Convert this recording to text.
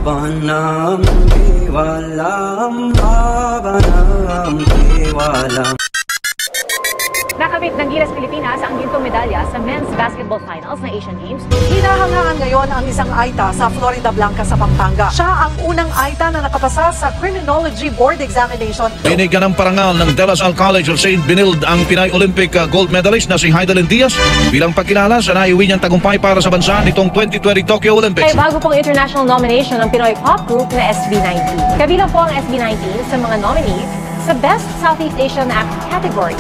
Habanam Kewalam, Habanam Kewalam. Nakamit ng Gilas Pilipinas ang gintong medalya sa men's basketball finals ng Asian Games. Hinahangaan ngayon ang isang Aita sa Florida Blanca sa Pampanga. Siya ang unang Aita na nakapasa sa Criminology Board Examination. Binigyan ng parangal ng De La Salle College of St. Benilde ang Pinay Olympic gold medalist na si Heidelin Diaz bilang pagkilala sa naiuwi niyang tagumpay para sa bansa nitong 2020 Tokyo Olympics. May bago pong international nomination ng Pinoy pop group na SB19. Kabilang po ang SB19 sa mga nominees sa Best Southeast Asian Act category.